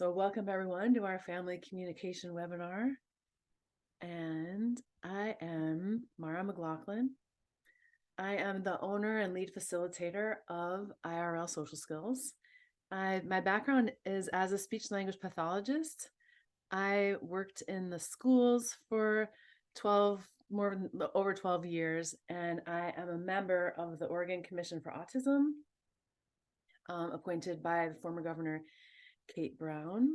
So welcome everyone to our family communication webinar. And I am Mara McLaughlin. I am the owner and lead facilitator of IRL Social Skills. My background is as a speech language pathologist. I worked in the schools for over 12 years, and I am a member of the Oregon Commission for Autism, appointed by the former Governor Kate Brown.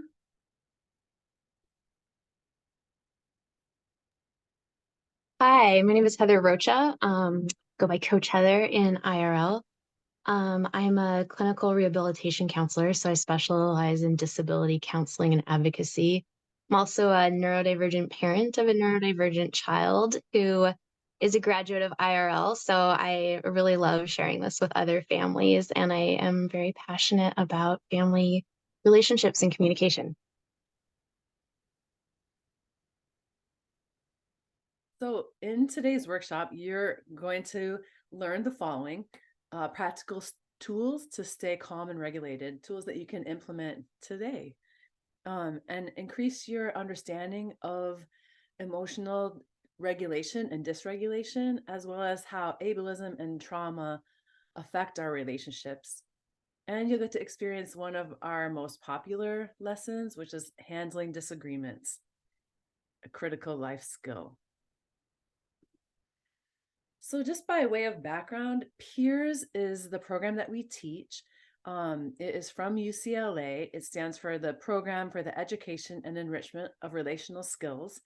Hi, my name is Heather Rocha. Go by Coach Heather in IRL. I'm a clinical rehabilitation counselor, so I specialize in disability counseling and advocacy. I'm also a neurodivergent parent of a neurodivergent child who is a graduate of IRL, so I really love sharing this with other families, and I am very passionate about family relationships and communication. So in today's workshop, you're going to learn the following: practical tools to stay calm and regulated, tools that you can implement today, and increase your understanding of emotional regulation and dysregulation, as well as how ableism and trauma affect our relationships. And you'll get to experience one of our most popular lessons, which is handling disagreements, a critical life skill. So just by way of background, PEERS is the program that we teach. It is from UCLA. It stands for the Program for the Education and Enrichment of Relational Skills.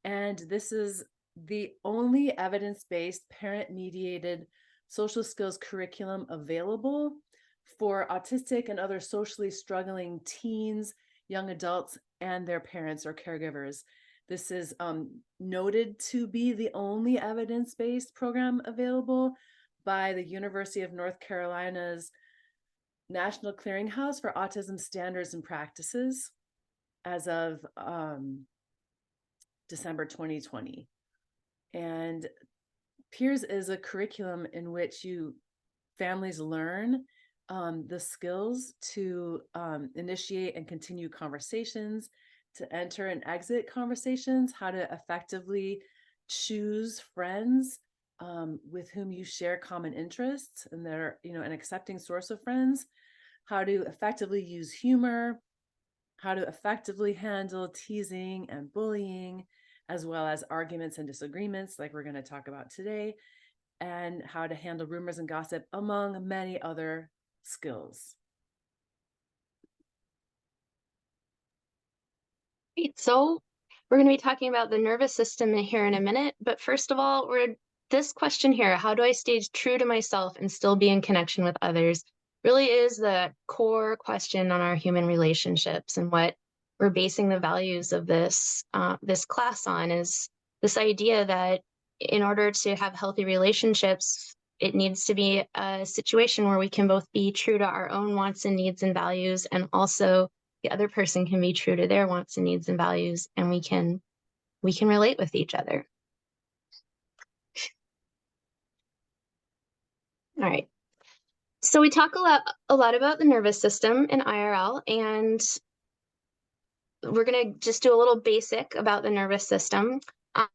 And this is the only evidence-based parent-mediated social skills curriculum available for autistic and other socially struggling teens, young adults, and their parents or caregivers. This is noted to be the only evidence-based program available by the University of North Carolina's National Clearinghouse for Autism Standards and Practices as of December 2020. And PEERS is a curriculum in which families learn the skills to initiate and continue conversations, to enter and exit conversations, how to effectively choose friends with whom you share common interests and they're, an accepting source of friends, how to effectively use humor, how to effectively handle teasing and bullying, as well as arguments and disagreements like we're going to talk about today, and how to handle rumors and gossip, among many other skills. Great. So we're going to be talking about the nervous system here in a minute. But first of all, this question here, how do I stay true to myself and still be in connection with others, really is the core question on our human relationships. And what we're basing the values of this class on is this idea that in order to have healthy relationships, it needs to be a situation where we can both be true to our own wants and needs and values, and also the other person can be true to their wants and needs and values, and we can relate with each other. All right. So we talk a lot about the nervous system in IRL, and we're going to just do a little basic about the nervous system.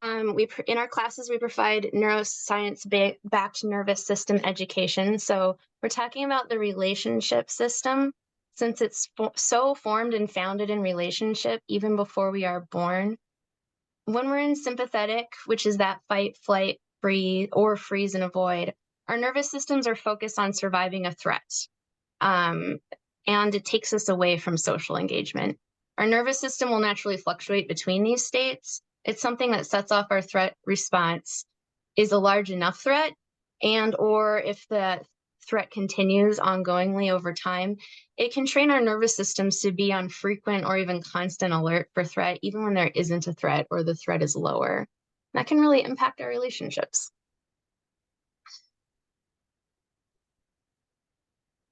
In our classes, we provide neuroscience-backed nervous system education. So we're talking about the relationship system, since it's so formed and founded in relationship even before we are born. When we're in sympathetic, which is that fight, flight, freeze and avoid, our nervous systems are focused on surviving a threat. And it takes us away from social engagement. Our nervous system will naturally fluctuate between these states. It's something that sets off our threat response is a large enough threat, and or if the threat continues ongoingly over time, it can train our nervous systems to be on frequent or even constant alert for threat, even when there isn't a threat or the threat is lower. That can really impact our relationships.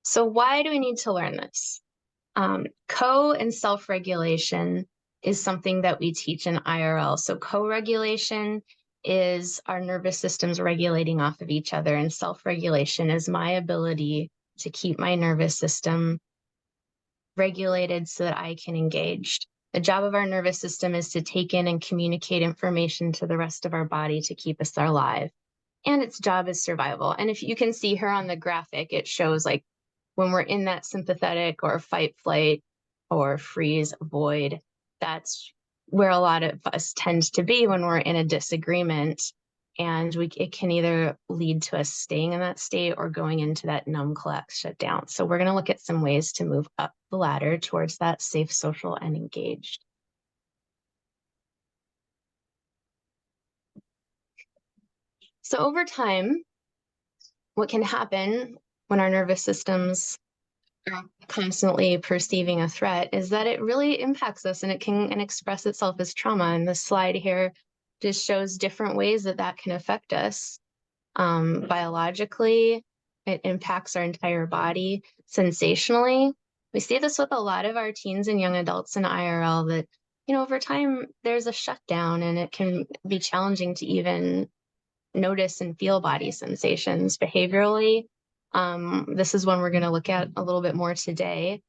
So why do we need to learn this? Co and self-regulation is something that we teach in IRL. So co-regulation is our nervous systems regulating off of each other, and self-regulation is my ability to keep my nervous system regulated so that I can engage. The job of our nervous system is to take in and communicate information to the rest of our body to keep us alive. And its job is survival. And if you can see here on the graphic, it shows like when we're in that sympathetic or fight, flight, or freeze, avoid, that's where a lot of us tend to be when we're in a disagreement. And it can either lead to us staying in that state or going into that numb, collapse, shut down. So we're going to look at some ways to move up the ladder towards that safe, social, and engaged. So over time, what can happen when our nervous systems are constantly perceiving a threat is that it really impacts us, and it can express itself as trauma. And this slide here just shows different ways that that can affect us. Biologically, it impacts our entire body. Sensationally, we see this with a lot of our teens and young adults in IRL that, over time, there's a shutdown, and it can be challenging to even notice and feel body sensations. Behaviorally, this is one we're going to look at a little bit more today.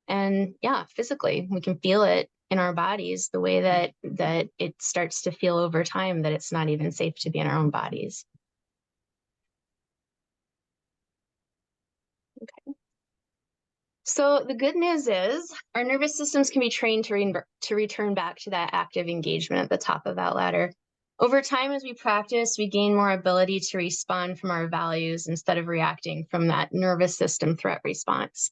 And yeah, physically, we can feel it in our bodies, the way that it starts to feel over time that it's not even safe to be in our own bodies. Okay. So the good news is our nervous systems can be trained to return back to that active engagement at the top of that ladder. Over time, as we practice, we gain more ability to respond from our values instead of reacting from that nervous system threat response.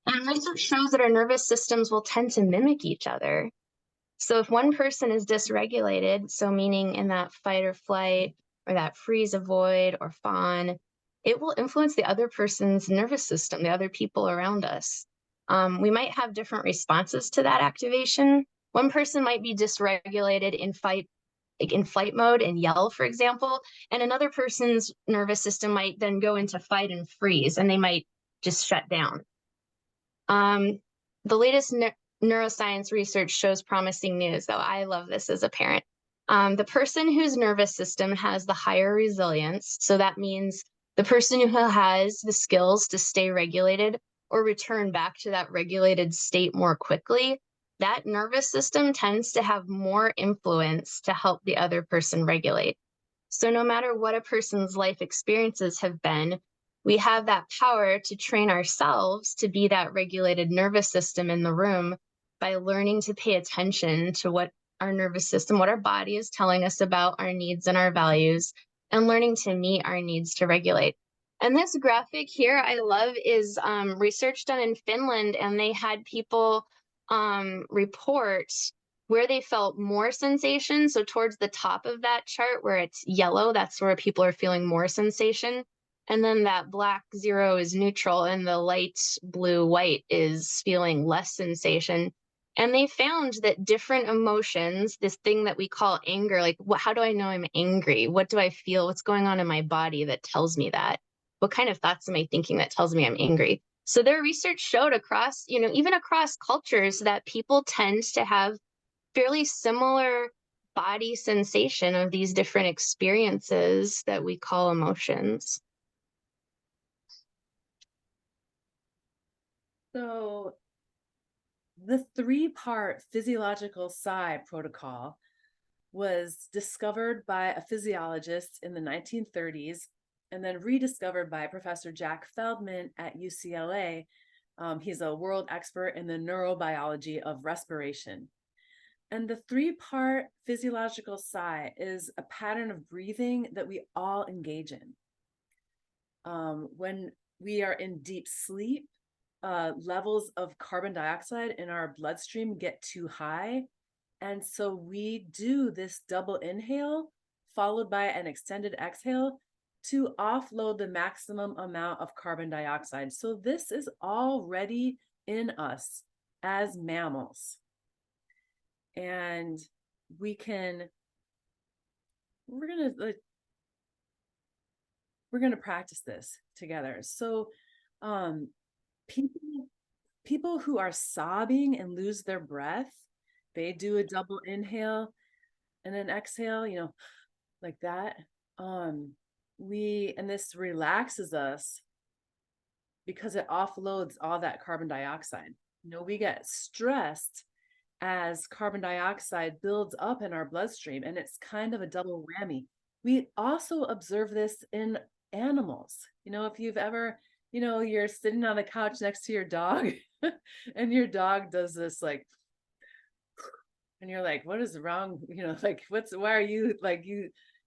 And research shows that our nervous systems will tend to mimic each other. So if one person is dysregulated, so meaning in that fight or flight or that freeze, avoid, or fawn, it will influence the other person's nervous system, the other people around us. We might have different responses to that activation. One person might be dysregulated in fight, like in flight mode and yell, for example, and another person's nervous system might then go into fight and freeze, and they might just shut down. The latest neuroscience research shows promising news, though I love this as a parent. The person whose nervous system has the higher resilience, so that means the person who has the skills to stay regulated or return back to that regulated state more quickly, that nervous system tends to have more influence to help the other person regulate. So no matter what a person's life experiences have been, we have that power to train ourselves to be that regulated nervous system in the room by learning to pay attention to what our nervous system, what our body is telling us about our needs and our values, and learning to meet our needs to regulate. And this graphic here I love is research done in Finland, and they had people report where they felt more sensation. So towards the top of that chart where it's yellow, that's where people are feeling more sensation. And then that black 0 is neutral, and the light blue white is feeling less sensation. And they found that different emotions, this thing that we call anger, like how do I know I'm angry? What do I feel? What's going on in my body that tells me that? What kind of thoughts am I thinking that tells me I'm angry? So their research showed across, even across cultures, that people tend to have fairly similar body sensation of these different experiences that we call emotions. So the 3-part physiological psi protocol was discovered by a physiologist in the 1930s and then rediscovered by Professor Jack Feldman at UCLA. He's a world expert in the neurobiology of respiration. And the 3-part physiological psi is a pattern of breathing that we all engage in. When we are in deep sleep, levels of carbon dioxide in our bloodstream get too high. And so we do this double inhale followed by an extended exhale to offload the maximum amount of carbon dioxide. So this is already in us as mammals. And we're gonna practice this together. So people who are sobbing and lose their breath, they do a double inhale and an exhale, like that. And this relaxes us because it offloads all that carbon dioxide. We get stressed as carbon dioxide builds up in our bloodstream, and it's kind of a double whammy. We also observe this in animals. If you've ever, you're sitting on the couch next to your dog and your dog does this like, and you're like, what is wrong? Like, why are you like,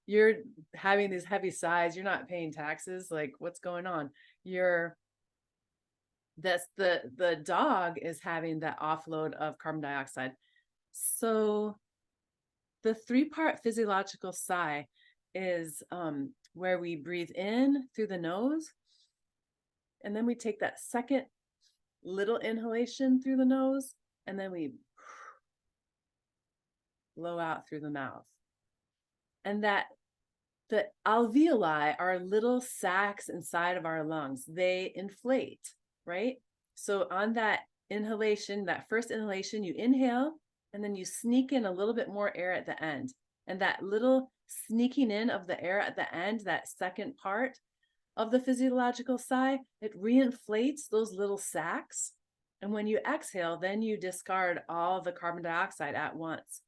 you're having these heavy sighs, you're not paying taxes, like what's going on? The dog is having that offload of carbon dioxide. So the 3-part physiological sigh is where we breathe in through the nose, and then we take that second little inhalation through the nose, and then we blow out through the mouth. And that the alveoli are little sacs inside of our lungs. They inflate, right? So on that inhalation, that first inhalation, you inhale, and then you sneak in a little bit more air at the end. And that little sneaking in of the air at the end, that second part of the physiological sigh, it reinflates those little sacs. And when you exhale, then you discard all the carbon dioxide at once.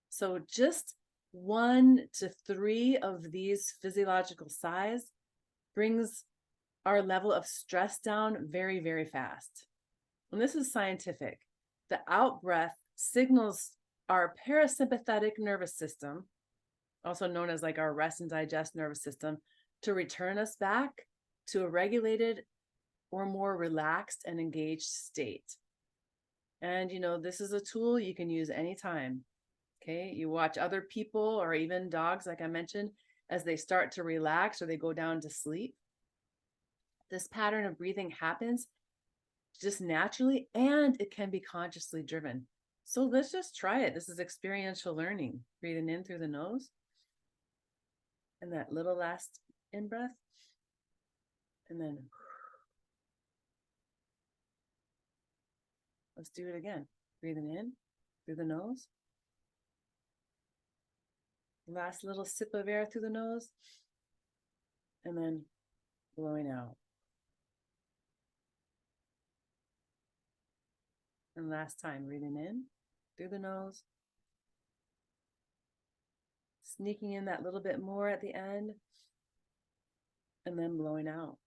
So just 1 to 3 of these physiological sighs brings our level of stress down very, very fast. And this is scientific. The out breath signals our parasympathetic nervous system, also known as like our rest and digest nervous system, to return us back to a regulated or more relaxed and engaged state. And this is a tool you can use anytime. Okay, you watch other people or even dogs, like I mentioned, as they start to relax or they go down to sleep. This pattern of breathing happens just naturally, and it can be consciously driven. So let's just try it. This is experiential learning. Breathing in through the nose, and that little last in breath, and then let's do it again. Breathing in through the nose. Last little sip of air through the nose, and then blowing out. And last time, breathing in through the nose, sneaking in that little bit more at the end, and then blowing out.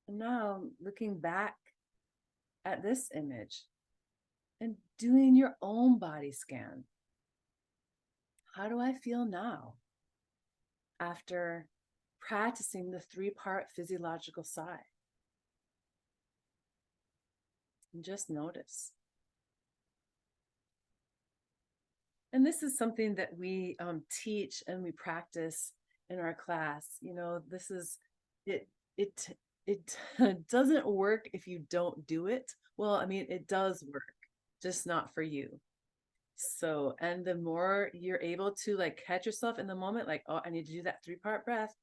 And now looking back at this image and doing your own body scan. How do I feel now after practicing the 3-part physiological sigh? And just notice. And this is something that we teach and we practice in our class. This is it. It doesn't work if you don't do it. Well, I mean, it does work, just not for you. So, and the more you're able to like catch yourself in the moment, like, oh, I need to do that 3-part breath.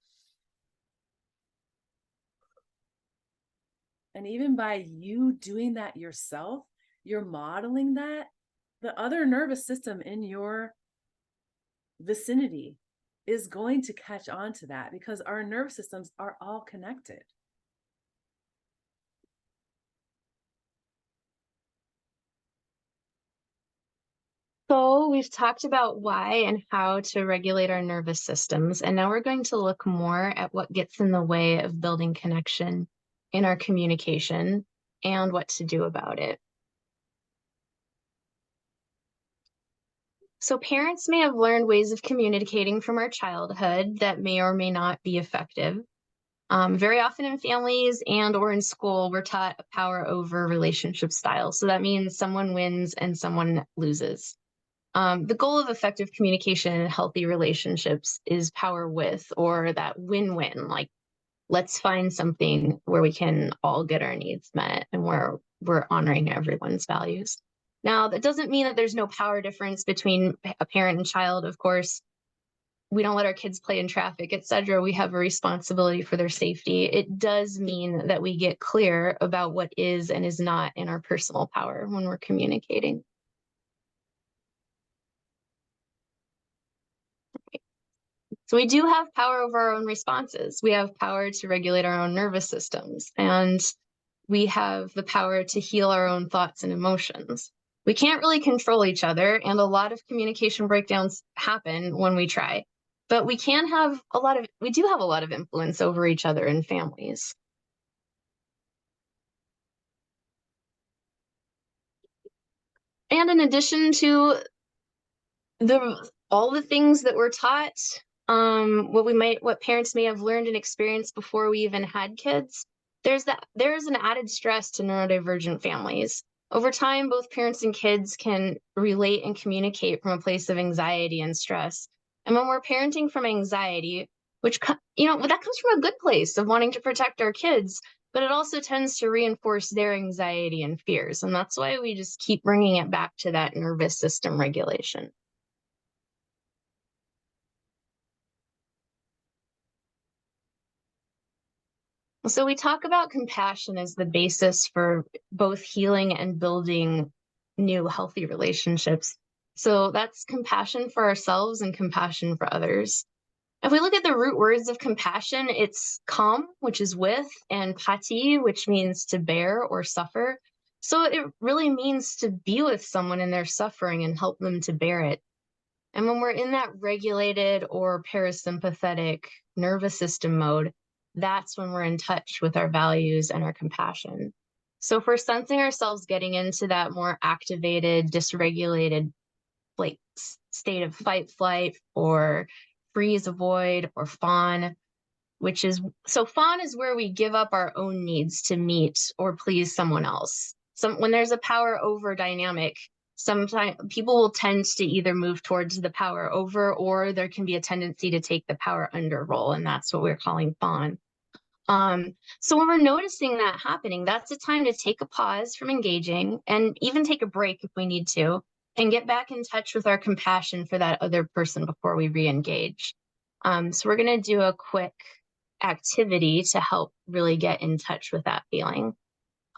And even by you doing that yourself, you're modeling that, the other nervous system in your vicinity is going to catch on to that, because our nervous systems are all connected. So we've talked about why and how to regulate our nervous systems, and now we're going to look more at what gets in the way of building connection in our communication and what to do about it. So parents may have learned ways of communicating from our childhood that may or may not be effective. Very often in families and or in school, we're taught a power over relationship style. So that means someone wins and someone loses. The goal of effective communication and healthy relationships is power with, or that win-win, like let's find something where we can all get our needs met and where we're honoring everyone's values. Now, that doesn't mean that there's no power difference between a parent and child. Of course, we don't let our kids play in traffic, etc. We have a responsibility for their safety. It does mean that we get clear about what is and is not in our personal power when we're communicating. So we do have power over our own responses. We have power to regulate our own nervous systems, and we have the power to heal our own thoughts and emotions. We can't really control each other, and a lot of communication breakdowns happen when we try. But we do have a lot of influence over each other in families. And in addition to all the things that we're taught, what parents may have learned and experienced before we even had kids, there's an added stress to neurodivergent families. Over time, both parents and kids can relate and communicate from a place of anxiety and stress. And when we're parenting from anxiety, which that comes from a good place of wanting to protect our kids, but it also tends to reinforce their anxiety and fears. And that's why we just keep bringing it back to that nervous system regulation. So we talk about compassion as the basis for both healing and building new healthy relationships. So that's compassion for ourselves and compassion for others. If we look at the root words of compassion, it's kam, which is with, and pati, which means to bear or suffer. So it really means to be with someone in their suffering and help them to bear it. And when we're in that regulated or parasympathetic nervous system mode, that's when we're in touch with our values and our compassion. So if we're sensing ourselves getting into that more activated, dysregulated like state of fight, flight, or freeze, avoid, or fawn, fawn is where we give up our own needs to meet or please someone else. When there's a power over dynamic, sometimes people will tend to either move towards the power over, or there can be a tendency to take the power under role, and that's what we're calling fawn. So when we're noticing that happening, that's a time to take a pause from engaging and even take a break if we need to, and get back in touch with our compassion for that other person before we re-engage. So we're going to do a quick activity to help really get in touch with that feeling.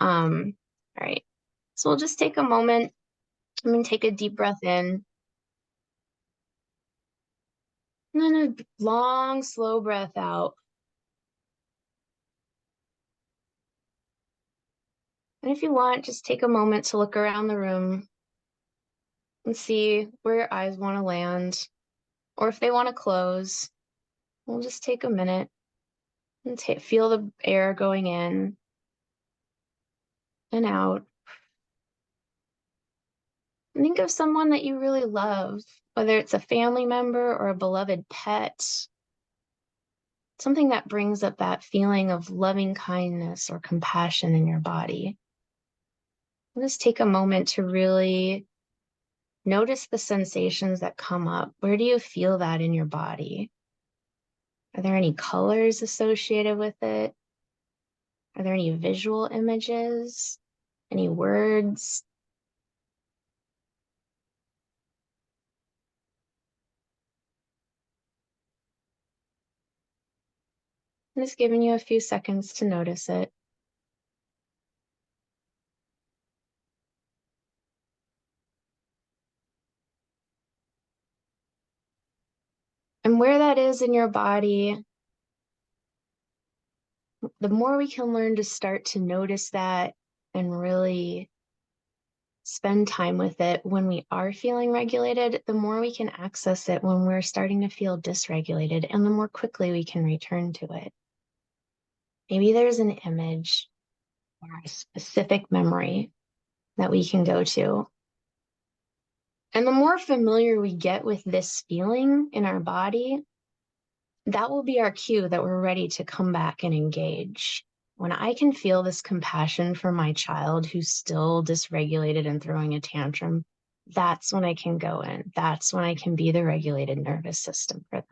All right. So we'll just take a moment. I'm going to take a deep breath in. And then a long, slow breath out. And if you want, just take a moment to look around the room and see where your eyes want to land, or if they want to close. We'll just take a minute and feel the air going in and out. And think of someone that you really love, whether it's a family member or a beloved pet, something that brings up that feeling of loving kindness or compassion in your body. Just take a moment to really notice the sensations that come up. Where do you feel that in your body? Are there any colors associated with it? Are there any visual images? Any words? I'm just giving you a few seconds to notice it. And where that is in your body, the more we can learn to start to notice that and really spend time with it when we are feeling regulated, the more we can access it when we're starting to feel dysregulated, and the more quickly we can return to it. Maybe there's an image or a specific memory that we can go to. And the more familiar we get with this feeling in our body, that will be our cue that we're ready to come back and engage. When I can feel this compassion for my child who's still dysregulated and throwing a tantrum, that's when I can go in. That's when I can be the regulated nervous system for them.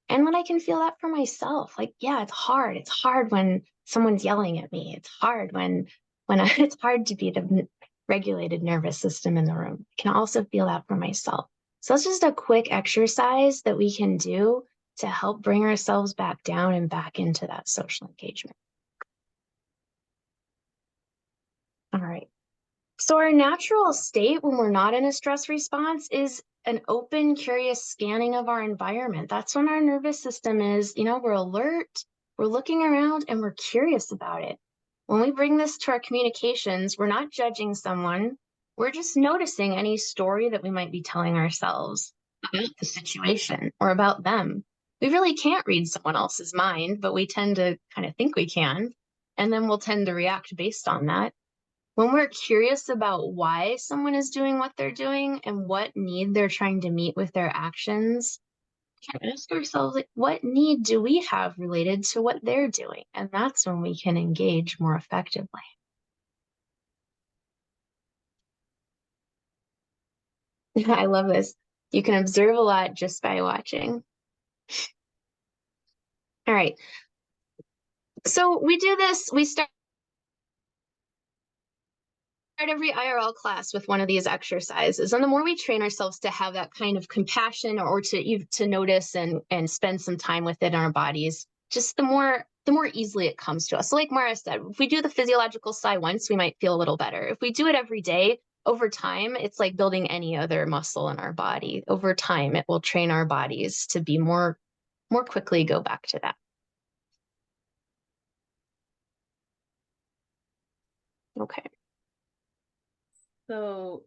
And when I can feel that for myself, like, yeah, it's hard. It's hard when someone's yelling at me. It's hard it's hard to be the regulated nervous system in the room. I can also feel that for myself. So that's just a quick exercise that we can do to help bring ourselves back down and back into that social engagement. All right. So our natural state when we're not in a stress response is an open, curious scanning of our environment. That's when our nervous system is, we're alert, we're looking around, and we're curious about it. When we bring this to our communications, we're not judging someone, we're just noticing any story that we might be telling ourselves about the situation or about them. We really can't read someone else's mind, but we tend to kind of think we can. And then we'll tend to react based on that. When we're curious about why someone is doing what they're doing and what need they're trying to meet with their actions, we can ask ourselves, like, what need do we have related to what they're doing? And that's when we can engage more effectively. I love this. You can observe a lot just by watching. All right. So we do this, we start every IRL class with one of these exercises. And the more we train ourselves to have that kind of compassion or to notice and spend some time with it in our bodies, just the more easily it comes to us. So like Mara said, if we do the physiological sigh once, we might feel a little better. If we do it every day, over time, it's like building any other muscle in our body. Over time, it will train our bodies to be more quickly go back to that. Okay. So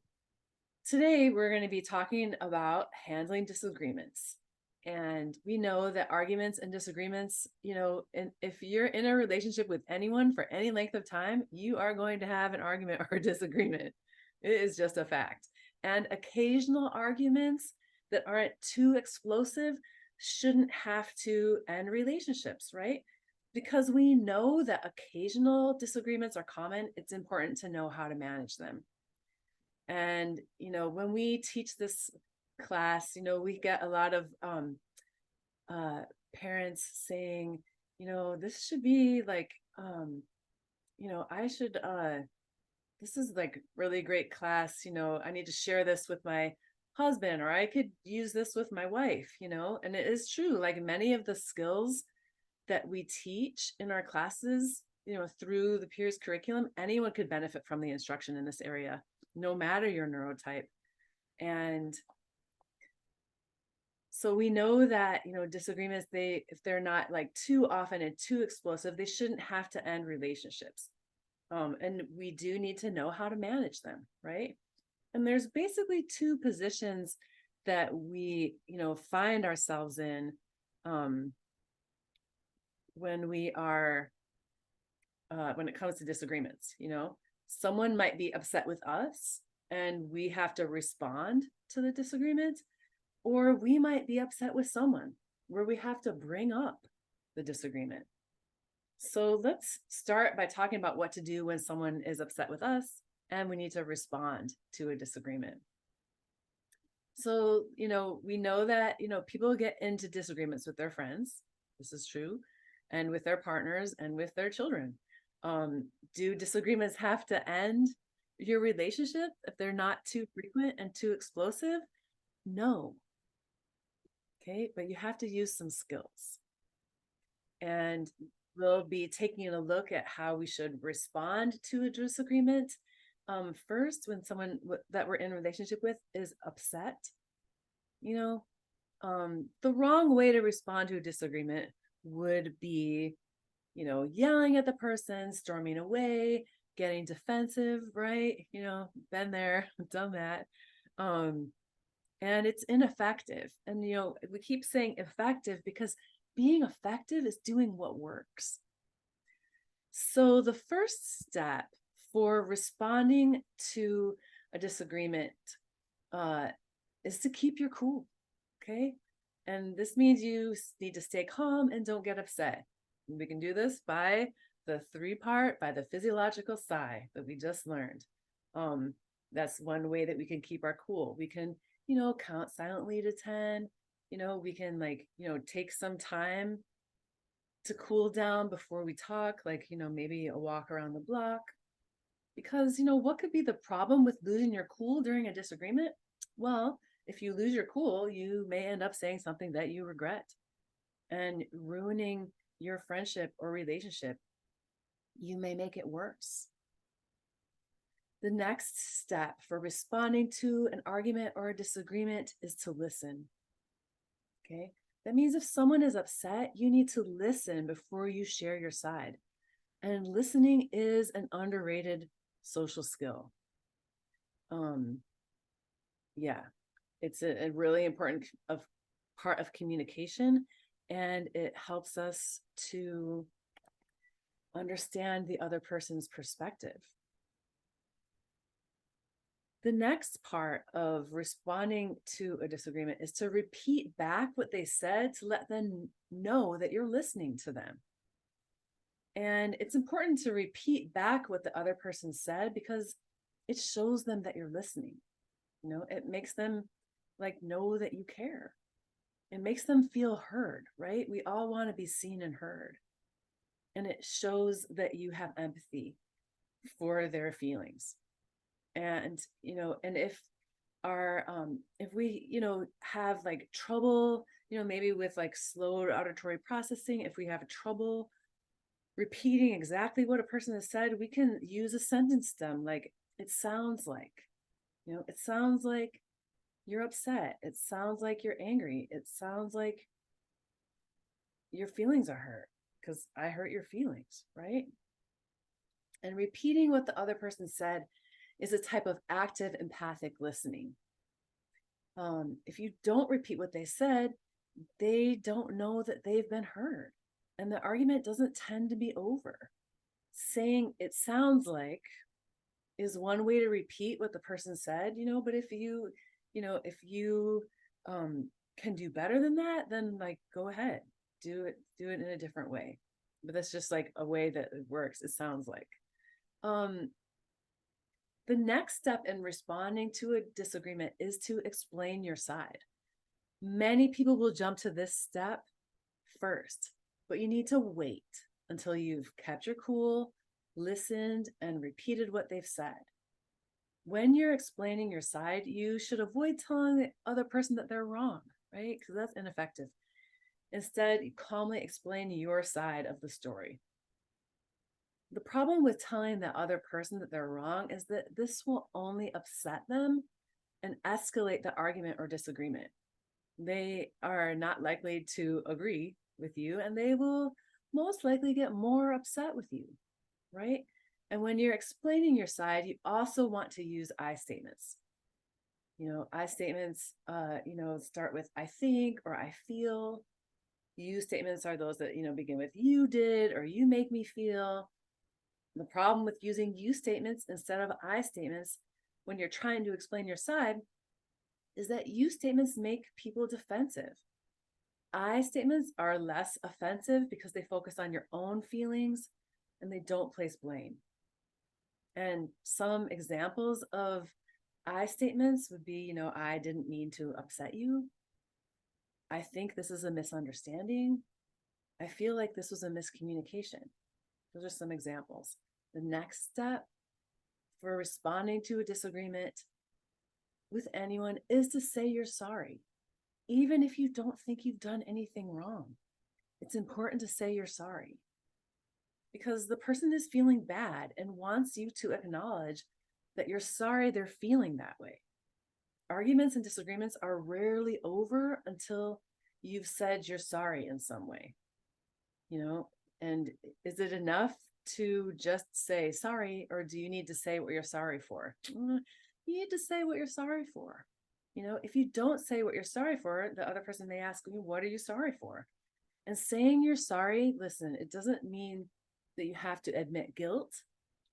today we're going to be talking about handling disagreements. And we know that arguments and disagreements, and if you're in a relationship with anyone for any length of time, you are going to have an argument or a disagreement. It is just a fact. And occasional arguments that aren't too explosive shouldn't have to end relationships, right? Because we know that occasional disagreements are common, it's important to know how to manage them. And, when we teach this class, we get a lot of parents saying, this should be like, I should, this is like really great class, I need to share this with my husband, or I could use this with my wife, and it is true. Like many of the skills that we teach in our classes, through the peers curriculum, anyone could benefit from the instruction in this area, no matter your neurotype. And so we know that, disagreements, if they're not like too often and too explosive, they shouldn't have to end relationships. And we do need to know how to manage them, right? And there's basically two positions that we, find ourselves in when we are when it comes to disagreements. Someone might be upset with us and we have to respond to the disagreement, or we might be upset with someone where we have to bring up the disagreement. So let's start by talking about what to do when someone is upset with us and we need to respond to a disagreement. So, we know that, people get into disagreements with their friends. This is true. And with their partners and with their children. Do disagreements have to end your relationship if they're not too frequent and too explosive? No. Okay, but you have to use some skills. And we'll be taking a look at how we should respond to a disagreement. First, when someone that we're in a relationship with is upset, the wrong way to respond to a disagreement would be, yelling at the person, storming away, getting defensive, right? Been there, done that. And it's ineffective. And, we keep saying effective because being effective is doing what works. So the first step for responding to a disagreement is to keep your cool, okay? And this means you need to stay calm and don't get upset. We can do this by the by the physiological sigh that we just learned. That's one way that we can keep our cool. We can, count silently to 10. We can take some time to cool down before we talk, maybe a walk around the block. Because, what could be the problem with losing your cool during a disagreement? Well, if you lose your cool, you may end up saying something that you regret and ruining your friendship or relationship. You may make it worse. The next step for responding to an argument or a disagreement is to listen. Okay. That means if someone is upset, you need to listen before you share your side. And listening is an underrated social skill. Um, yeah, it's a really important part of communication, and it helps us to understand the other person's perspective. The next part of responding to a disagreement is to repeat back what they said to let them know that you're listening to them. And it's important to repeat back what the other person said because it shows them that you're listening. It makes them like know that you care. It makes them feel heard, right? We all want to be seen and heard. And it shows that you have empathy for their feelings. And, and if we, have like trouble, maybe with like slowed auditory processing, if we have trouble repeating exactly what a person has said, we can use a sentence stem like it sounds like, it sounds like you're upset. It sounds like you're angry. It sounds like your feelings are hurt because I hurt your feelings, right? And repeating what the other person said is a type of active empathic listening. If you don't repeat what they said, they don't know that they've been heard. And the argument doesn't tend to be over. Saying it sounds like is one way to repeat what the person said, but if you can do better than that, then like go ahead, do it in a different way. But that's just like a way that it works, it sounds like. The next step in responding to a disagreement is to explain your side. Many people will jump to this step first, but you need to wait until you've kept your cool, listened, and repeated what they've said. When you're explaining your side, you should avoid telling the other person that they're wrong, right? Because that's ineffective. Instead, you calmly explain your side of the story. The problem with telling the other person that they're wrong is that this will only upset them and escalate the argument or disagreement. They are not likely to agree with you, and they will most likely get more upset with you, right? And when you're explaining your side, you also want to use I statements. I statements, start with I think or I feel. You statements are those that, begin with you did or you make me feel. The problem with using you statements instead of I statements when you're trying to explain your side is that you statements make people defensive. I statements are less offensive because they focus on your own feelings and they don't place blame. And some examples of I statements would be, I didn't mean to upset you. I think this is a misunderstanding. I feel like this was a miscommunication. Those are some examples. The next step for responding to a disagreement with anyone is to say you're sorry, even if you don't think you've done anything wrong. It's important to say you're sorry because the person is feeling bad and wants you to acknowledge that you're sorry they're feeling that way. Arguments and disagreements are rarely over until you've said you're sorry in some way, and is it enough to just say sorry, or do you need to say what you're sorry for? You need to say what you're sorry for. If you don't say what you're sorry for, the other person may ask you, what are you sorry for? And saying you're sorry, listen, it doesn't mean that you have to admit guilt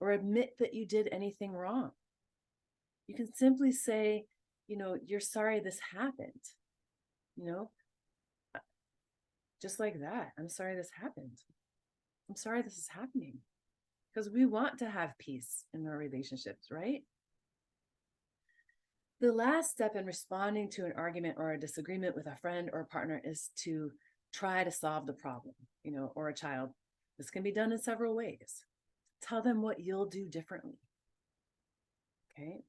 or admit that you did anything wrong. You can simply say, you're sorry this happened, just like that. I'm sorry this happened. I'm sorry this is happening. Because we want to have peace in our relationships, right? The last step in responding to an argument or a disagreement with a friend or a partner is to try to solve the problem, or a child. This can be done in several ways. Tell them what you'll do differently. Okay.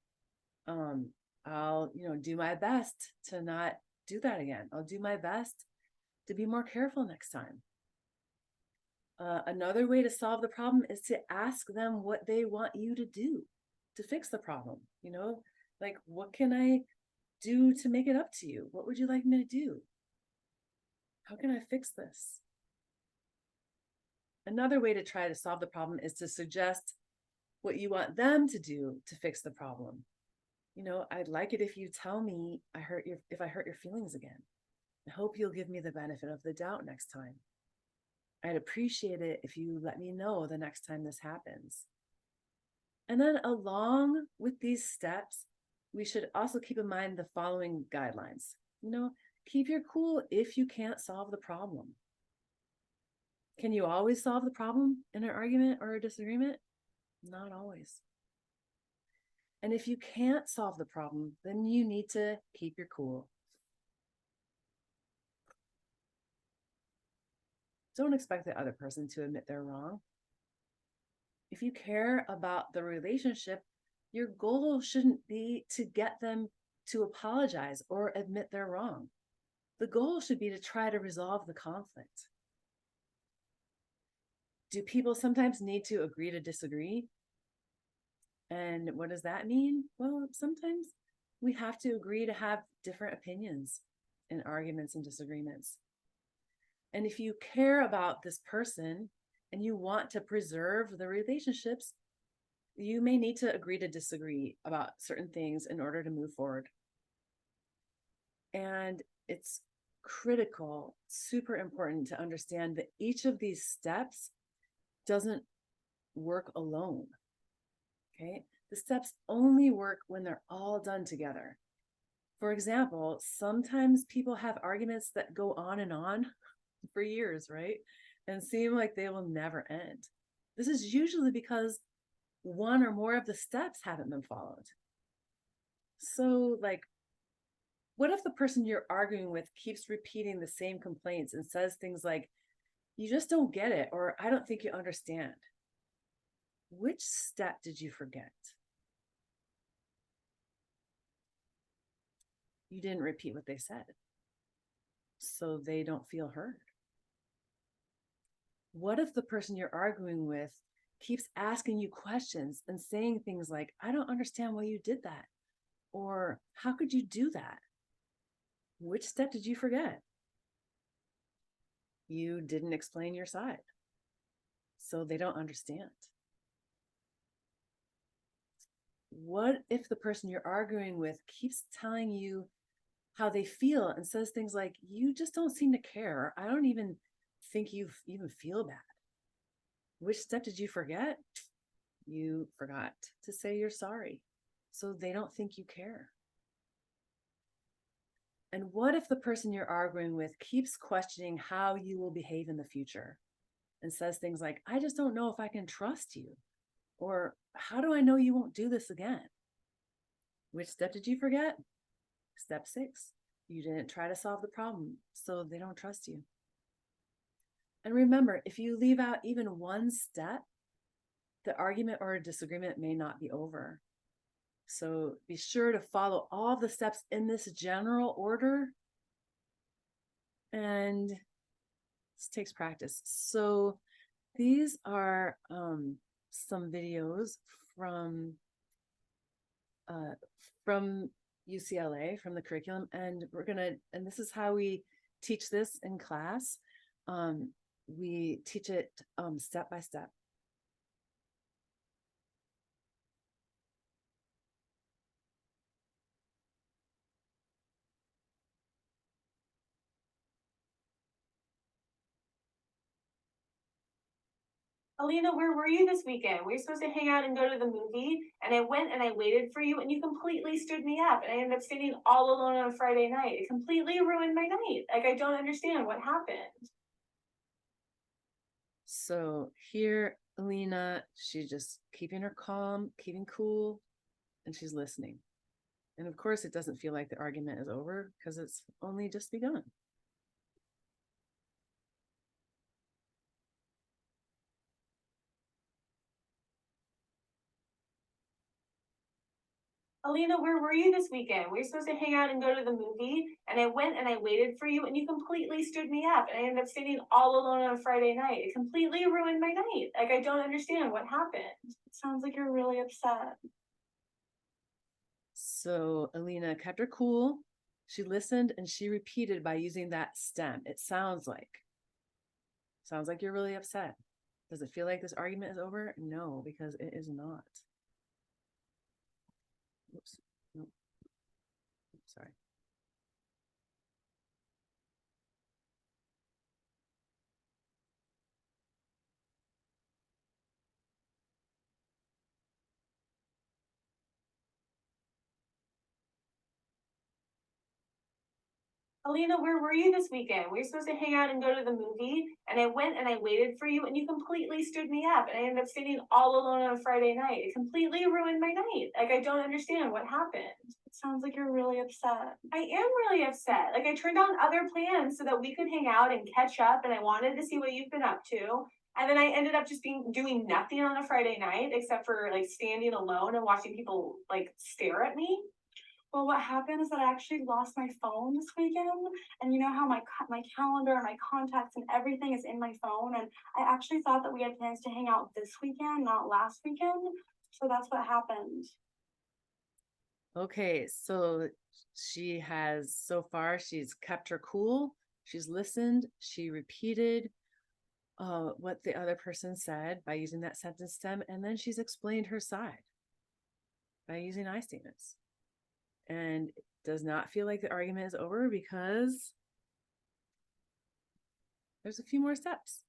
I'll, do my best to not do that again. I'll do my best to be more careful next time. Another way to solve the problem is to ask them what they want you to do. to fix the problem? Like, what can I do to make it up to you? What would you like me to do? How can I fix this? Another way to try to solve the problem is to suggest what you want them to do to fix the problem. I'd like it if you tell me if I hurt your feelings again. I hope you'll give me the benefit of the doubt next time. I'd appreciate it if you let me know the next time this happens. And then along with these steps, we should also keep in mind the following guidelines. Keep your cool if you can't solve the problem. Can you always solve the problem in an argument or a disagreement? Not always. And if you can't solve the problem, then you need to keep your cool. Don't expect the other person to admit they're wrong. If you care about the relationship, your goal shouldn't be to get them to apologize or admit they're wrong. The goal should be to try to resolve the conflict. Do people sometimes need to agree to disagree? And what does that mean? Well, sometimes we have to agree to have different opinions in arguments and disagreements. And if you care about this person and you want to preserve the relationships, you may need to agree to disagree about certain things in order to move forward. And it's critical, super important to understand that each of these steps doesn't work alone. Okay? The steps only work when they're all done together. For example, sometimes people have arguments that go on and on for years, right? And seem like they will never end. This is usually because one or more of the steps haven't been followed. So, like, what if the person you're arguing with keeps repeating the same complaints and says things like, you just don't get it, or I don't think you understand? Which step did you forget? You didn't repeat what they said, so they don't feel heard. What if the person you're arguing with keeps asking you questions and saying things like, I don't understand why you did that, or how could you do that? Which step did you forget? You didn't explain your side, so they don't understand. What if the person you're arguing with keeps telling you how they feel and says things like, you just don't seem to care. I don't even think you even feel bad. Which step did you forget? You forgot to say you're sorry, so they don't think you care. And what if the person you're arguing with keeps questioning how you will behave in the future and says things like, I just don't know if I can trust you, or how do I know you won't do this again? Which step did you forget? Step 6, you didn't try to solve the problem, so they don't trust you. And remember, if you leave out even one step, the argument or disagreement may not be over. So be sure to follow all the steps in this general order. And this takes practice. So these are some videos from UCLA, from the curriculum, and this is how we teach this in class. We teach it step by step. Alina, where were you this weekend? We were supposed to hang out and go to the movie, and I went and I waited for you, and you completely stood me up, and I ended up staying all alone on a Friday night. It completely ruined my night. Like, I don't understand what happened. So here, Alina, she's just keeping her calm, keeping cool, and she's listening. And of course, it doesn't feel like the argument is over because it's only just begun. Alina, where were you this weekend? We were supposed to hang out and go to the movie, and I went and I waited for you, and you completely stood me up, and I ended up staying all alone on a Friday night. It completely ruined my night. Like, I don't understand what happened. It sounds like you're really upset. So Alina kept her cool. She listened and she repeated by using that stem. It sounds like you're really upset. Does it feel like this argument is over? No, because it is not. Oops. Nope. Sorry. Alina, where were you this weekend? We were supposed to hang out and go to the movie, and I went and I waited for you, and you completely stood me up, and I ended up standing all alone on a Friday night. It completely ruined my night. Like, I don't understand what happened. It sounds like you're really upset. I am really upset. Like, I turned down other plans so that we could hang out and catch up, and I wanted to see what you've been up to. And then I ended up just doing nothing on a Friday night except for like standing alone and watching people like stare at me. Well, what happened is that I actually lost my phone this weekend, and you know how my calendar and my contacts and everything is in my phone, and I actually thought that we had plans to hang out this weekend, not last weekend. So that's what happened. Okay, so she's kept her cool. She's listened. She repeated what the other person said by using that sentence stem, and then she's explained her side by using I statements. And it does not feel like the argument is over because there's a few more steps.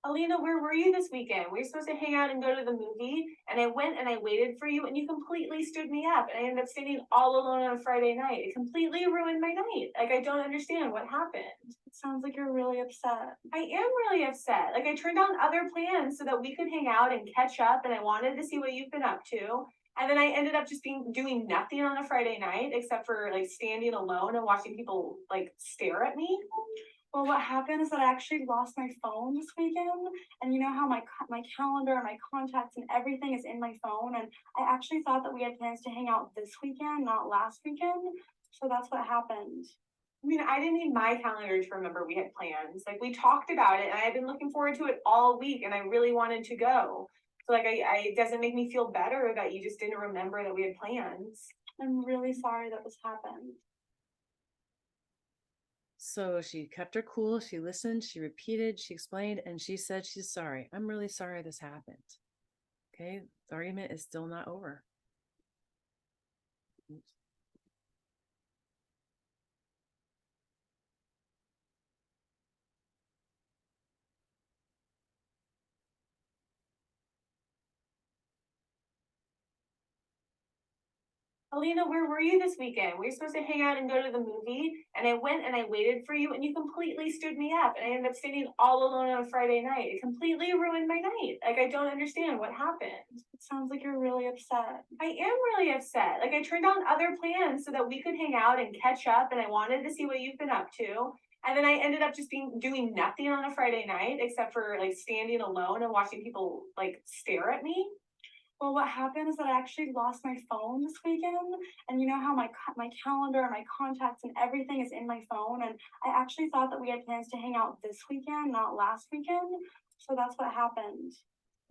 Alina, where were you this weekend? We were supposed to hang out and go to the movie, and I went and I waited for you, and you completely stood me up, and I ended up standing all alone on a Friday night. It completely ruined my night. Like, I don't understand what happened. It sounds like you're really upset. I am really upset. Like, I turned down other plans so that we could hang out and catch up, and I wanted to see what you've been up to. And then I ended up just doing nothing on a Friday night except for like standing alone and watching people like stare at me. Well, what happened is that I actually lost my phone this weekend, and you know how my calendar and my contacts and everything is in my phone, and I actually thought that we had plans to hang out this weekend, not last weekend. So that's what happened. I mean, I didn't need my calendar to remember we had plans. Like, we talked about it, and I've been looking forward to it all week, and I really wanted to go. So like, it doesn't make me feel better that you just didn't remember that we had plans. I'm really sorry that this happened. So she kept her cool. She listened. She repeated. She explained, and she said she's sorry. I'm really sorry this happened. Okay, the argument is still not over. Oops. Alina, where were you this weekend? We were supposed to hang out and go to the movie, and I went and I waited for you, and you completely stood me up, and I ended up standing all alone on a Friday night. It completely ruined my night. Like, I don't understand what happened. It sounds like you're really upset. I am really upset. Like, I turned down other plans so that we could hang out and catch up, and I wanted to see what you've been up to. And then I ended up just doing nothing on a Friday night except for like standing alone and watching people like stare at me. Well, what happened is that I actually lost my phone this weekend, and you know how my calendar and my contacts and everything is in my phone, and I actually thought that we had plans to hang out this weekend, not last weekend. So that's what happened.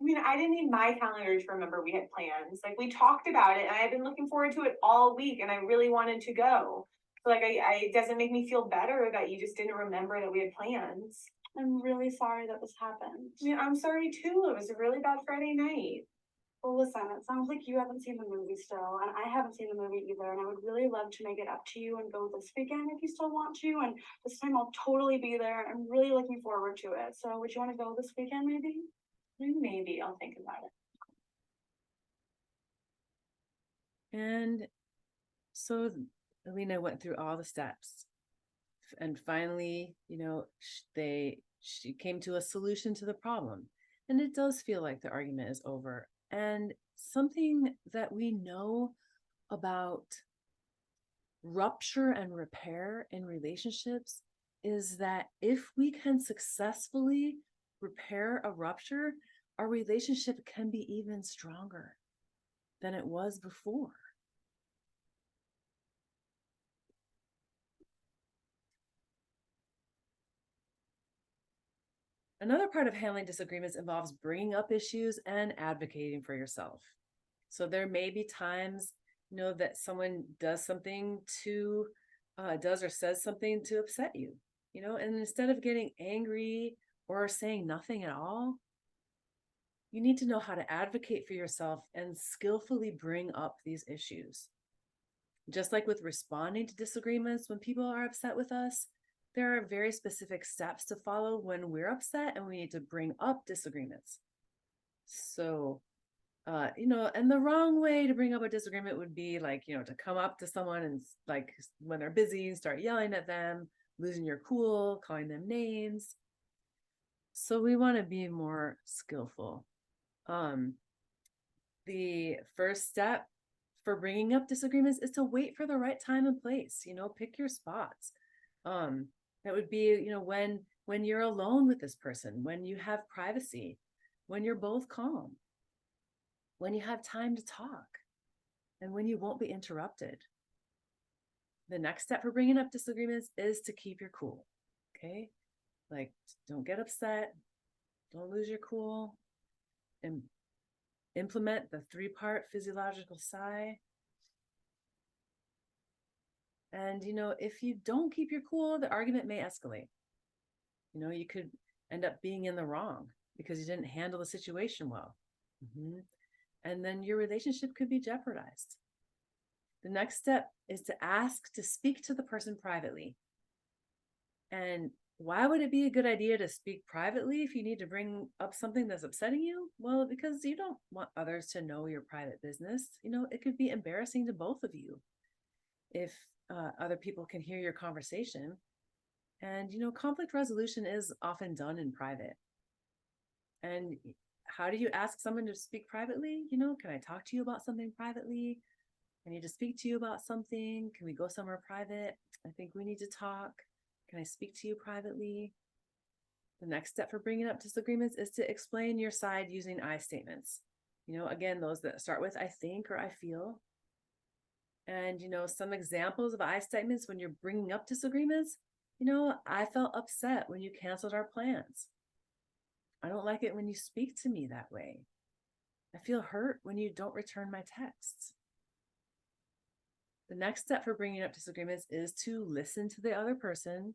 I mean, I didn't need my calendar to remember we had plans. Like, we talked about it, and I've been looking forward to it all week, and I really wanted to go. So like, it doesn't make me feel better that you just didn't remember that we had plans. I'm really sorry that this happened. I mean, I'm sorry too. It was a really bad Friday night. Well, listen, it sounds like you haven't seen the movie still, and I haven't seen the movie either, and I would really love to make it up to you and go this weekend if you still want to, and this time I'll totally be there. I'm really looking forward to it. So would you want to go this weekend maybe? Maybe, I'll think about it. And so Alina went through all the steps, and finally, she came to a solution to the problem. And it does feel like the argument is over. And something that we know about rupture and repair in relationships is that if we can successfully repair a rupture, our relationship can be even stronger than it was before. Another part of handling disagreements involves bringing up issues and advocating for yourself. So there may be times, that someone does something to, does or says something to upset you, and instead of getting angry or saying nothing at all, you need to know how to advocate for yourself and skillfully bring up these issues. Just like with responding to disagreements when people are upset with us, there are very specific steps to follow when we're upset and we need to bring up disagreements. So, and the wrong way to bring up a disagreement would be like, to come up to someone and like when they're busy, start yelling at them, losing your cool, calling them names. So we want to be more skillful. The first step for bringing up disagreements is to wait for the right time and place. Pick your spots. That would be, when you're alone with this person, when you have privacy, when you're both calm, when you have time to talk, and when you won't be interrupted. The next step for bringing up disagreements is to keep your cool. Okay, like don't get upset, don't lose your cool, and implement the 3-part physiological sigh. And, if you don't keep your cool, the argument may escalate. You could end up being in the wrong because you didn't handle the situation well. And then your relationship could be jeopardized. The next step is to ask to speak to the person privately. And why would it be a good idea to speak privately if you need to bring up something that's upsetting you? Well, because you don't want others to know your private business. It could be embarrassing to both of you if other people can hear your conversation. And, conflict resolution is often done in private. And how do you ask someone to speak privately? Can I talk to you about something privately? I need to speak to you about something. Can we go somewhere private? I think we need to talk. Can I speak to you privately? The next step for bringing up disagreements is to explain your side using I statements. Again, those that start with I think or I feel. And, some examples of I statements when you're bringing up disagreements, I felt upset when you canceled our plans. I don't like it when you speak to me that way. I feel hurt when you don't return my texts. The next step for bringing up disagreements is to listen to the other person.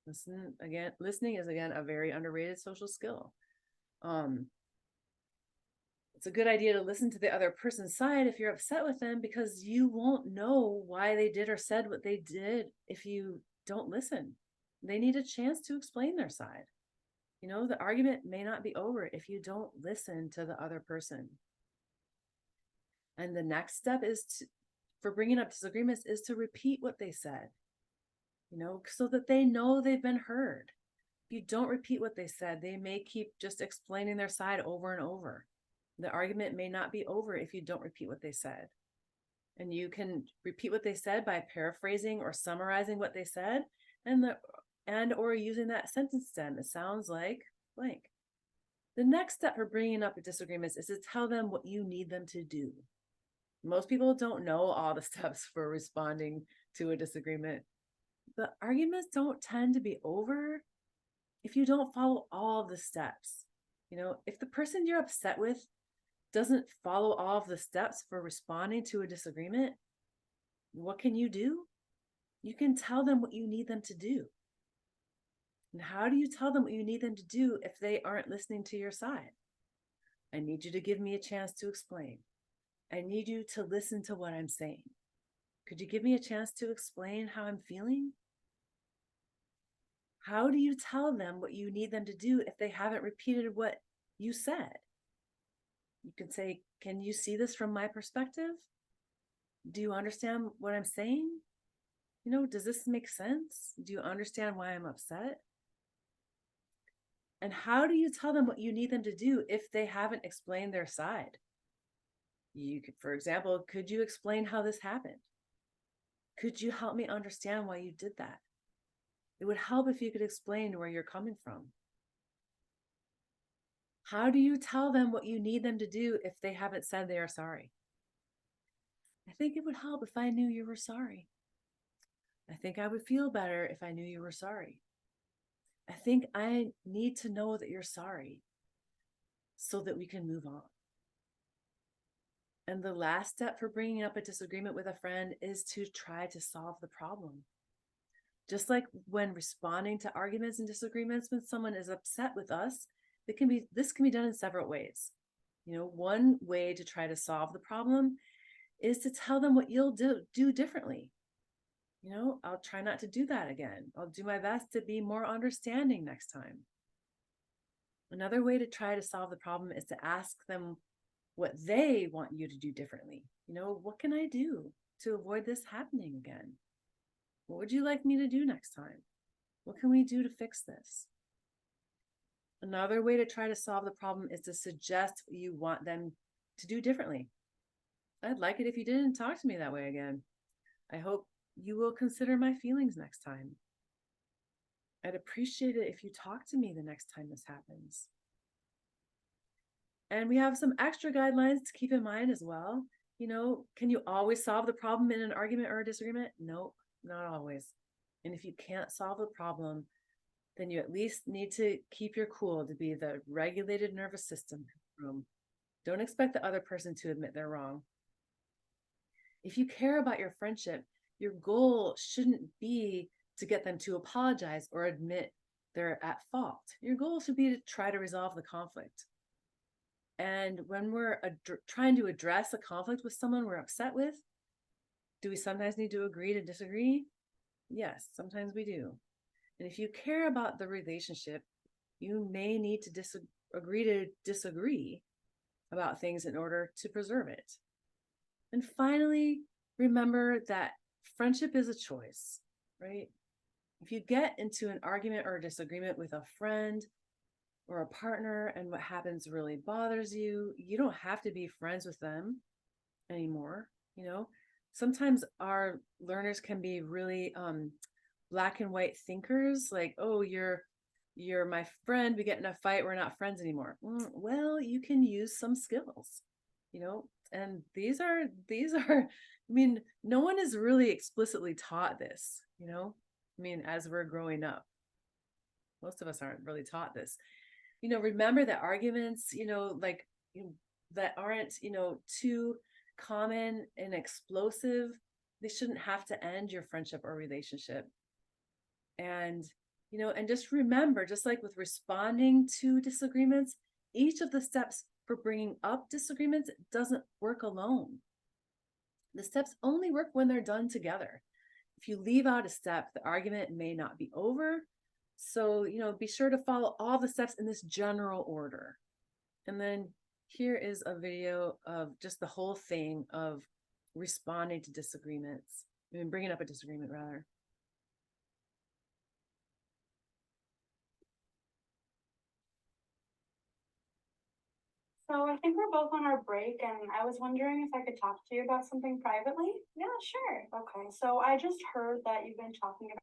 Listening is again a very underrated social skill. It's a good idea to listen to the other person's side if you're upset with them, because you won't know why they did or said what they did if you don't listen. They need a chance to explain their side. The argument may not be over if you don't listen to the other person. And the next step for bringing up disagreements is to repeat what they said, so that they know they've been heard. If you don't repeat what they said, they may keep just explaining their side over and over. The argument may not be over if you don't repeat what they said. And you can repeat what they said by paraphrasing or summarizing what they said or using that sentence stem. It sounds like blank. The next step for bringing up disagreements is to tell them what you need them to do. Most people don't know all the steps for responding to a disagreement. The arguments don't tend to be over if you don't follow all the steps. If the person you're upset with doesn't follow all of the steps for responding to a disagreement, what can you do? You can tell them what you need them to do. And how do you tell them what you need them to do if they aren't listening to your side? I need you to give me a chance to explain. I need you to listen to what I'm saying. Could you give me a chance to explain how I'm feeling? How do you tell them what you need them to do if they haven't repeated what you said? You can say, can you see this from my perspective? Do you understand what I'm saying? Does this make sense? Do you understand why I'm upset? And how do you tell them what you need them to do if they haven't explained their side? You could, for example, could you explain how this happened? Could you help me understand why you did that? It would help if you could explain where you're coming from. How do you tell them what you need them to do if they haven't said they are sorry? I think it would help if I knew you were sorry. I think I would feel better if I knew you were sorry. I think I need to know that you're sorry so that we can move on. And the last step for bringing up a disagreement with a friend is to try to solve the problem. Just like when responding to arguments and disagreements when someone is upset with us, this can be done in several ways. One way to try to solve the problem is to tell them what you'll do differently. I'll try not to do that again. I'll do my best to be more understanding next time. Another way to try to solve the problem is to ask them what they want you to do differently. What can I do to avoid this happening again? What would you like me to do next time? What can we do to fix this? Another way to try to solve the problem is to suggest what you want them to do differently. I'd like it if you didn't talk to me that way again. I hope you will consider my feelings next time. I'd appreciate it if you talk to me the next time this happens. And we have some extra guidelines to keep in mind as well. Can you always solve the problem in an argument or a disagreement? No, not always. And if you can't solve the problem, then you at least need to keep your cool, to be the regulated nervous system in the room. Don't expect the other person to admit they're wrong. If you care about your friendship, your goal shouldn't be to get them to apologize or admit they're at fault. Your goal should be to try to resolve the conflict. And when we're trying to address a conflict with someone we're upset with, do we sometimes need to agree to disagree? Yes, sometimes we do. And if you care about the relationship, you may need to agree to disagree about things in order to preserve it. And finally, remember that friendship is a choice, right? If you get into an argument or a disagreement with a friend or a partner and what happens really bothers you, you don't have to be friends with them anymore. Sometimes our learners can be really black and white thinkers, like, oh, you're my friend, we get in a fight, we're not friends anymore. Well, you can use some skills, and these are no one is really explicitly taught this, as we're growing up. Most of us aren't really taught this. Remember that arguments, that aren't, too common and explosive, they shouldn't have to end your friendship or relationship. And just remember, just like with responding to disagreements, each of the steps for bringing up disagreements doesn't work alone. The steps only work when they're done together. If you leave out a step, the argument may not be over. So, be sure to follow all the steps in this general order. And then here is a video of just the whole thing of responding to disagreements. Bringing up a disagreement, rather. So I think we're both on our break, and I was wondering if I could talk to you about something privately. Yeah, sure. Okay, so I just heard that you've been talking about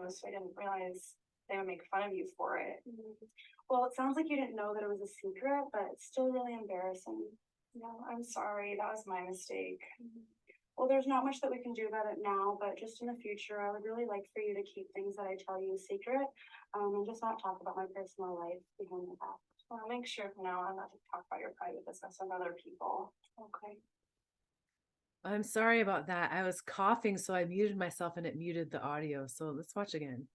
so I didn't realize they would make fun of you for it. Well, it sounds like you didn't know that it was a secret, but it's still really embarrassing. No, I'm sorry, that was my mistake. Well, there's not much that we can do about it now, but just in the future, I would really like for you to keep things that I tell you a secret, and just not talk about my personal life behind your back. I'll make sure from now on not to talk about your private business with other people. Okay. I'm sorry about that. I was coughing, so I muted myself and it muted the audio. So let's watch again.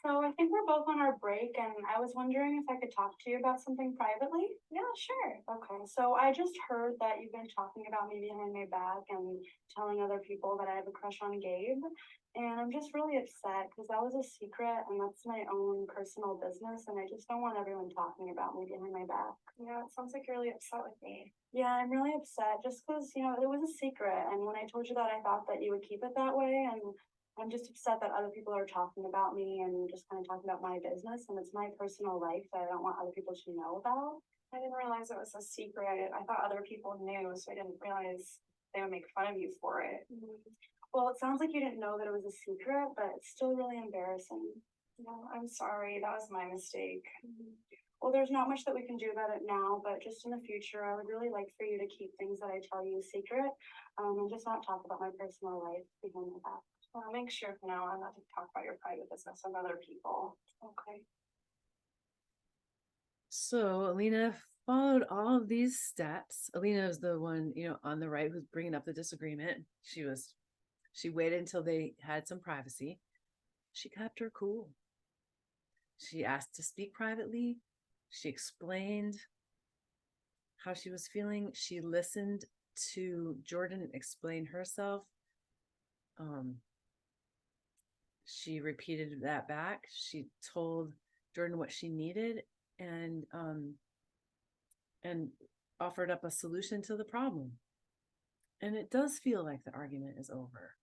So I think we're both on our break, and I was wondering if I could talk to you about something privately. Yeah, sure. Okay, so I just heard that you've been talking about me behind my back and telling other people that I have a crush on Gabe. And I'm just really upset because that was a secret and that's my own personal business. And I just don't want everyone talking about me behind my back. Yeah, it sounds like you're really upset with me. Yeah, I'm really upset just because, it was a secret. And when I told you that, I thought that you would keep it that way. And I'm just upset that other people are talking about me and just kind of talking about my business, and it's my personal life that I don't want other people to know about. I didn't realize it was a secret. I thought other people knew, so I didn't realize they would make fun of you for it. Well, it sounds like you didn't know that it was a secret, but it's still really embarrassing. No, I'm sorry. That was my mistake. Well, there's not much that we can do about it now, but just in the future, I would really like for you to keep things that I tell you secret, and just not talk about my personal life behind my back. Well, I'll make sure from now on not to talk about your private business with other people. Okay. So Alina followed all of these steps. Alina is the one, on the right who's bringing up the disagreement. She waited until they had some privacy. She kept her cool. She asked to speak privately. She explained how she was feeling. She listened to Jordan explain herself. She repeated that back. She told Jordan what she needed and offered up a solution to the problem. And it does feel like the argument is over.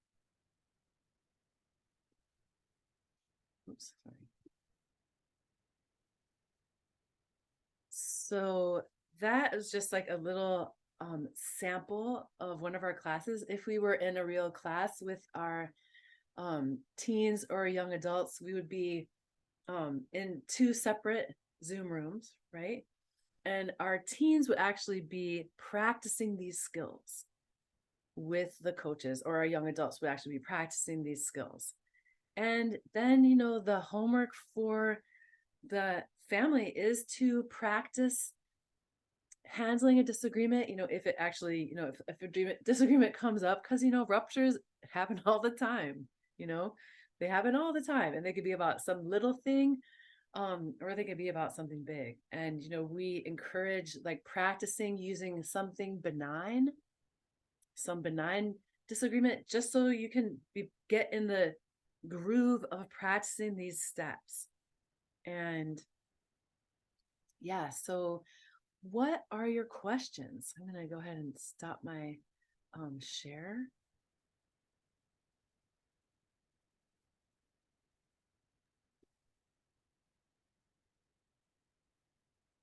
Oops, sorry. So that is just like a little sample of one of our classes. If we were in a real class with our teens or young adults, we would be in two separate Zoom rooms, right? And our teens would actually be practicing these skills with the coaches, or our young adults would actually be practicing these skills. And then, the homework for the family is to practice handling a disagreement, if it actually, if a disagreement comes up, because, ruptures happen all the time, they happen all the time, and they could be about some little thing, or they could be about something big. And, we encourage like practicing using something benign, some benign disagreement, just so you can get in the groove of practicing these steps. And yeah, so what are your questions? I'm going to go ahead and stop my share.